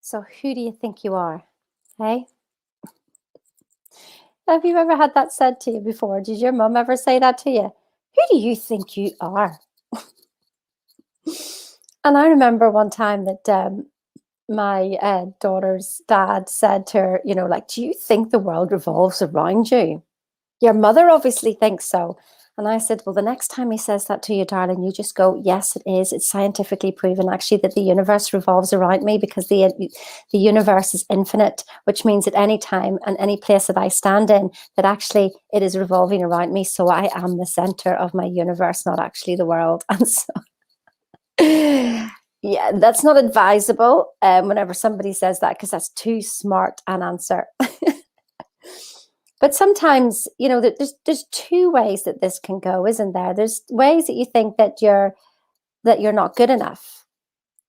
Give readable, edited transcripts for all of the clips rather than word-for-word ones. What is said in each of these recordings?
So who do you think you are? Hey? Have you ever had that said to you before? Did your mum ever say that to you? Who do you think you are? And I remember one time that my daughter's dad said to her, like, do you think the world revolves around you? Your mother obviously thinks so. And I said, well, the next time he says that to you, darling, you just go, yes, it is. It's scientifically proven, actually, that the universe revolves around me because the universe is infinite, which means at any time and any place that I stand in, that actually it is revolving around me. So I am the center of my universe, not actually the world. And so, yeah, that's not advisable whenever somebody says that, because that's too smart an answer. But sometimes, there's two ways that this can go, isn't there? There's ways that you think that you're not good enough,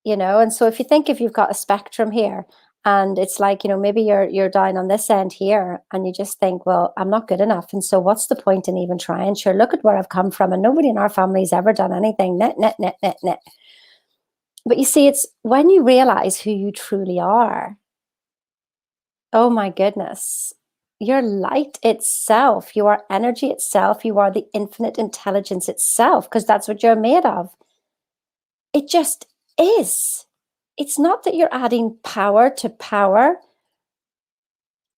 and so if you've got a spectrum here, and it's like, maybe you're down on this end here, and you just think, well, I'm not good enough, and so what's the point in even trying? Sure, look at where I've come from, and nobody in our family's ever done anything. Net, net, net, net, net. But you see, it's when you realize who you truly are. Oh my goodness. You're light itself. You are energy itself. You are the infinite intelligence itself, because that's what you're made of. It just is. It's not that you're adding power to power,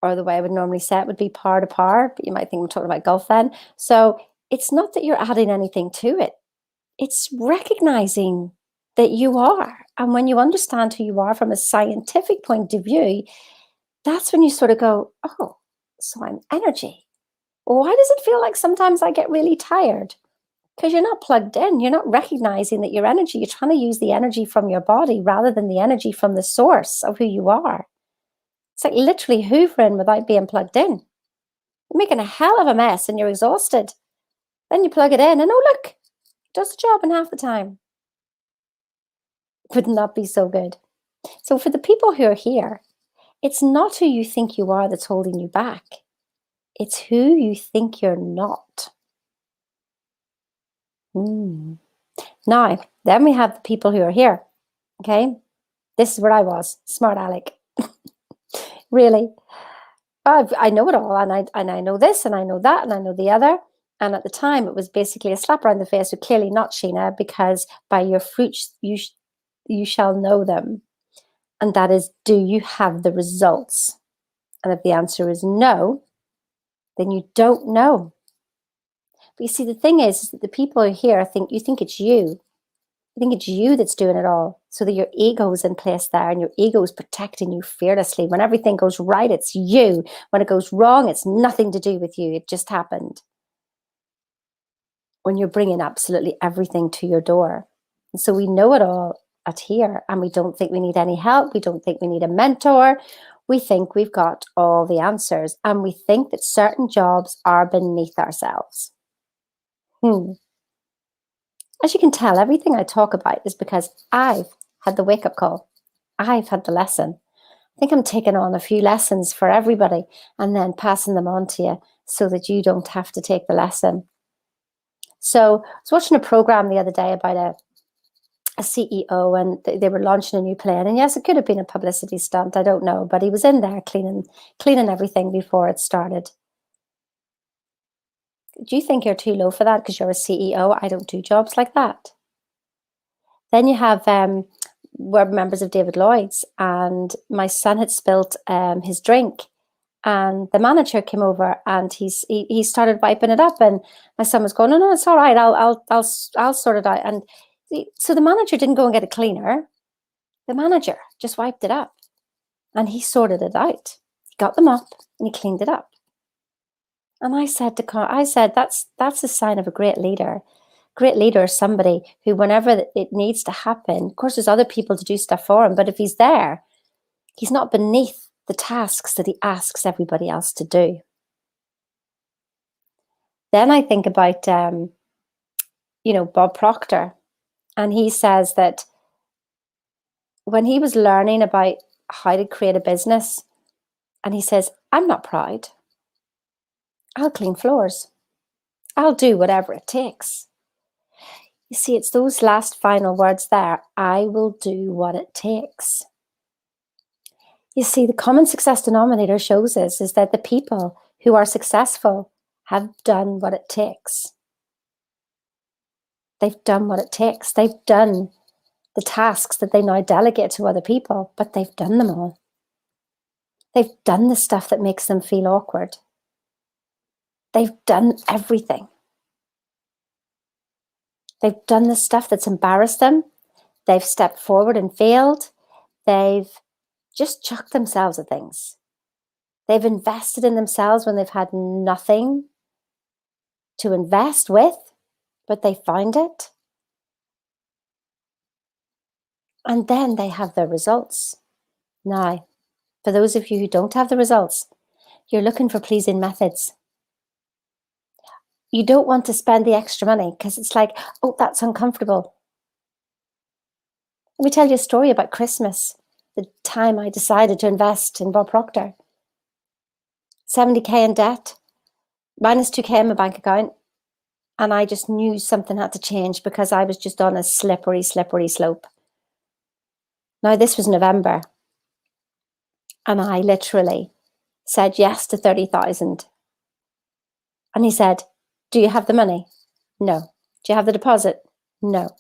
or the way I would normally say it would be power to power, but you might think I'm talking about golf then. So it's not that you're adding anything to it. It's recognizing that you are. And when you understand who you are from a scientific point of view, that's when you sort of go, oh, so I'm energy. Well, why does it feel like sometimes I get really tired? Because you're not plugged in. You're not recognizing that your energy, you're trying to use the energy from your body rather than the energy from the source of who you are. It's like literally hoovering without being plugged in. You're making a hell of a mess and you're exhausted. Then you plug it in and oh, look, it does the job in half the time. Wouldn't that be so good? So for the people who are here, it's not who you think you are that's holding you back. It's who you think you're not. Now, then we have the people who are here. Okay, this is where I was, smart Alec. Really, I know it all, and I know this, and I know that, and I know the other. And at the time, it was basically a slap around the face. So clearly not, Sheena, because by your fruits you shall know them. And that is, do you have the results? And if the answer is no, then you don't know. But you see, the thing is that the people who are here think it's you. I think it's you that's doing it all, so that your ego is in place there, and your ego is protecting you fearlessly. When everything goes right, it's you. When it goes wrong, it's nothing to do with you. It just happened. When you're bringing absolutely everything to your door. And so we know it all at here, and we don't think we need any help. We don't think we need a mentor. We think we've got all the answers, and we think that certain jobs are beneath ourselves. As you can tell, everything I talk about is because I've had the wake-up call. I've had the lesson. I think I'm taking on a few lessons for everybody and then passing them on to you so that you don't have to take the lesson. So I was watching a program the other day about a CEO, and they were launching a new plane. And yes, it could have been a publicity stunt. I don't know. But he was in there cleaning everything before it started. Do you think you're too low for that because you're a CEO? I don't do jobs like that. Then you have we're members of David Lloyd's, and my son had spilt his drink, and the manager came over and he started wiping it up, and my son was going, no, it's all right, I'll sort it out. And so the manager didn't go and get a cleaner. The manager just wiped it up, and he sorted it out. He got them up and he cleaned it up. And I said that's a sign of a great leader. Great leader is somebody who, whenever it needs to happen, of course, there's other people to do stuff for him, but if he's there, he's not beneath the tasks that he asks everybody else to do. Then I think about, Bob Proctor, and he says that when he was learning about how to create a business, and he says, I'm not proud. I'll clean floors. I'll do whatever it takes. You see, it's those last final words there. I will do what it takes. You see, the common success denominator shows us is that the people who are successful have done what it takes. They've done what it takes. They've done the tasks that they now delegate to other people, but they've done them all. They've done the stuff that makes them feel awkward. They've done everything. They've done the stuff that's embarrassed them. They've stepped forward and failed. They've just chucked themselves at things. They've invested in themselves when they've had nothing to invest with, but they found it. And then they have their results. Now, for those of you who don't have the results, you're looking for pleasing methods. You don't want to spend the extra money because it's like, oh, that's uncomfortable. Let me tell you a story about Christmas, the time I decided to invest in Proctor. 70k in debt, minus 2k in my bank account. And I just knew something had to change because I was just on a slippery slope. Now, this was November. And I literally said yes to 30,000. And he said, do you have the money? No. Do you have the deposit? No.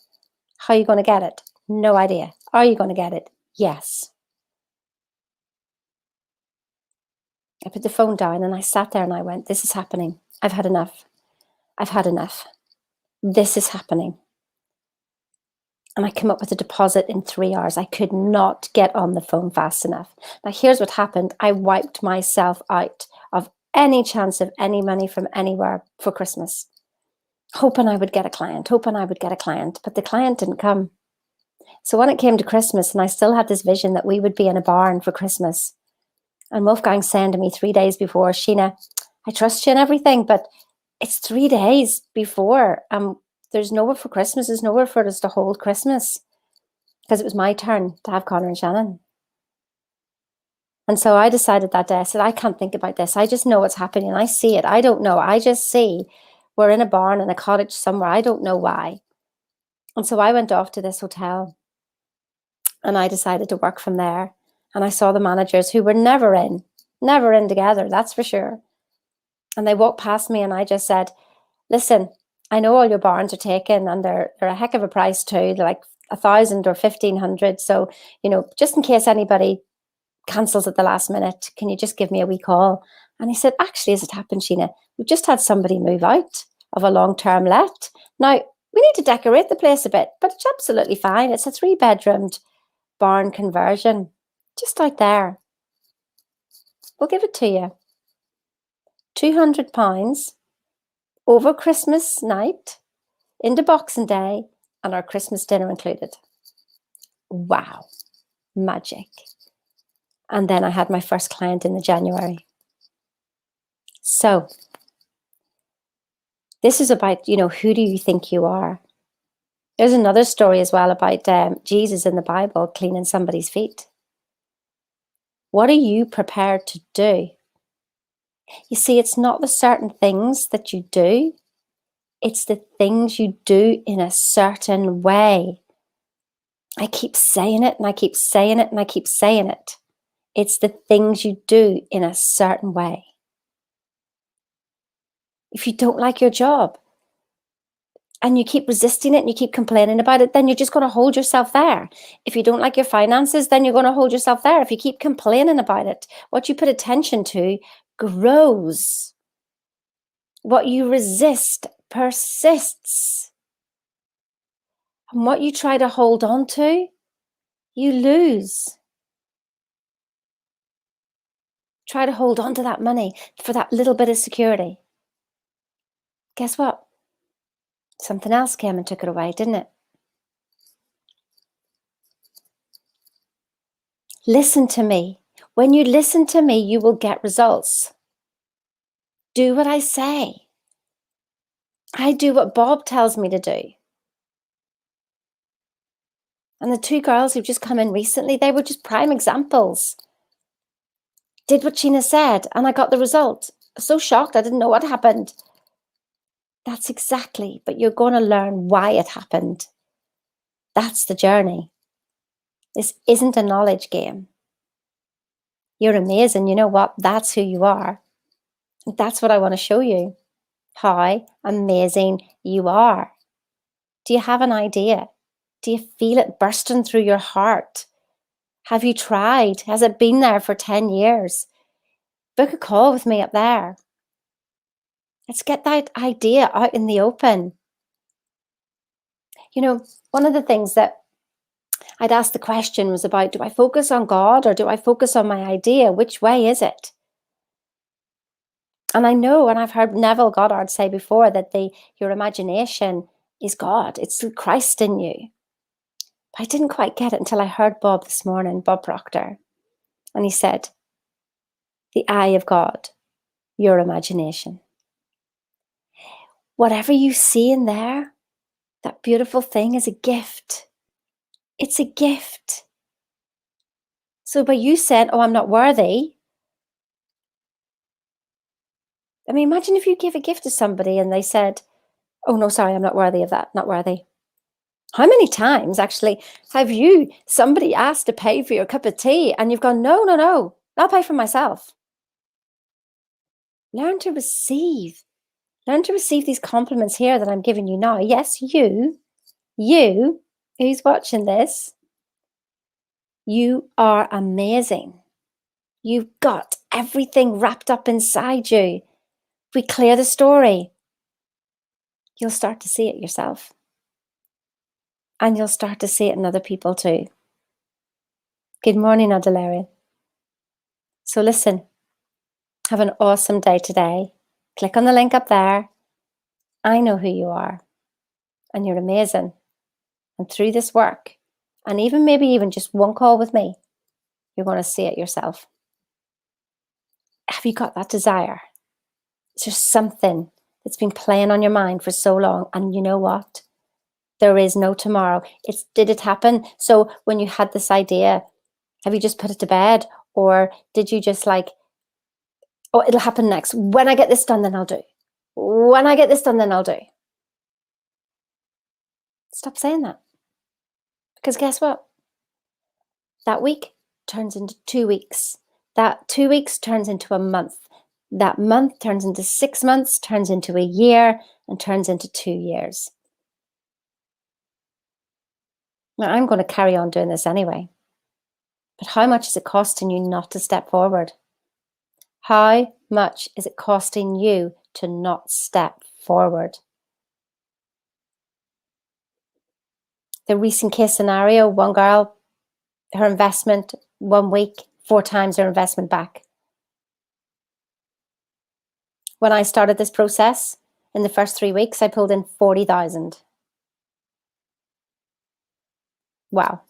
How are you going to get it? No idea. Are you going to get it? Yes. I put the phone down and I sat there and I went, this is happening. I've had enough. I've had enough. This is happening. And I came up with a deposit in 3 hours. I could not get on the phone fast enough. Now, here's what happened. I wiped myself out of any chance of any money from anywhere for Christmas, hoping I would get a client, but the client didn't come. So when it came to Christmas, and I still had this vision that we would be in a barn for Christmas, and Wolfgang saying to me 3 days before, Sheena, I trust you and everything, but it's 3 days before. There's nowhere for Christmas. There's nowhere for us to hold Christmas because it was my turn to have Connor and Shannon. And so I decided that day, I said, I can't think about this. I just know what's happening. I see it. I don't know. I just see we're in a barn in a cottage somewhere. I don't know why. And so I went off to this hotel and I decided to work from there. And I saw the managers who were never in together, that's for sure. And they walked past me and I just said, listen, I know all your barns are taken and they're a heck of a price too. They're like 1,000 or 1,500. So, just in case anybody cancels at the last minute, can you just give me a wee call? And he said, actually, as it happened, Sheena, we've just had somebody move out of a long-term let. Now, we need to decorate the place a bit, but it's absolutely fine. It's a 3-bedroomed barn conversion just out there. We'll give it to you. £200 over Christmas night into Boxing Day and our Christmas dinner included. Wow, magic. And then I had my first client in the January. So this is about, who do you think you are? There's another story as well about Jesus in the Bible cleaning somebody's feet. What are you prepared to do? You see, it's not the certain things that you do. It's the things you do in a certain way. I keep saying it and I keep saying it and I keep saying it. It's the things you do in a certain way. If you don't like your job and you keep resisting it and you keep complaining about it, then you're just going to hold yourself there. If you don't like your finances, then you're going to hold yourself there. If you keep complaining about it, what you put attention to grows. What you resist persists. And what you try to hold on to, you lose. Try to hold on to that money for that little bit of security. Guess what? Something else came and took it away, didn't it? Listen to me. When you listen to me, you will get results. Do what I say. I do what Bob tells me to do. And the 2 girls who've just come in recently, they were just prime examples. Did what Sheena said, and I got the result. So shocked, I didn't know what happened. That's exactly, but you're going to learn why it happened. That's the journey. This isn't a knowledge game. You're amazing. You know what? That's who you are. That's what I want to show you. How amazing you are. Do you have an idea? Do you feel it bursting through your heart? Have you tried? Has it been there for 10 years? Book a call with me up there. Let's get that idea out in the open. You know, one of the things that I'd asked the question was about, do I focus on God or do I focus on my idea? Which way is it? And I know, and I've heard Neville Goddard say before, that your imagination is God. It's Christ in you. But I didn't quite get it until I heard Bob this morning, Bob Proctor. And he said, the eye of God, your imagination. Whatever you see in there, that beautiful thing is a gift. It's a gift. So by you saying, oh, I'm not worthy, I mean, imagine if you gave a gift to somebody and they said, oh, no, sorry, I'm not worthy of that, not worthy. How many times actually have somebody asked to pay for your cup of tea and you've gone, no, I'll pay for myself. Learn to receive. Learn to receive these compliments here that I'm giving you now. Yes, you who's watching this, you are amazing. You've got everything wrapped up inside you. If we clear the story, you'll start to see it yourself. And you'll start to see it in other people too. Good morning, Adelaria. So listen, have an awesome day today. Click on the link up there. I know who you are. And you're amazing. And through this work, and maybe even just one call with me, you're going to see it yourself. Have you got that desire? Is there something that's been playing on your mind for so long? And you know what? There is no tomorrow. Did it happen? So when you had this idea, have you just put it to bed? Or did you just like, oh, it'll happen next. When I get this done, then I'll do. When I get this done, then I'll do. Stop saying that. Because guess what? That week turns into 2 weeks. That 2 weeks turns into a month. That month turns into 6 months, turns into a year, and turns into 2 years. Now, I'm going to carry on doing this anyway. But how much is it costing you not to step forward? How much is it costing you to not step forward? The recent case scenario, one girl, her investment 1 week, 4 times her investment back. When I started this process, in the first 3 weeks, I pulled in 40,000. Wow.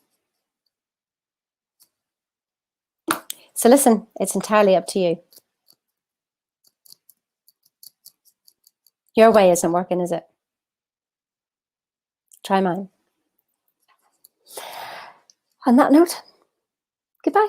So listen, it's entirely up to you. Your way isn't working, is it? Try mine. On that note, goodbye.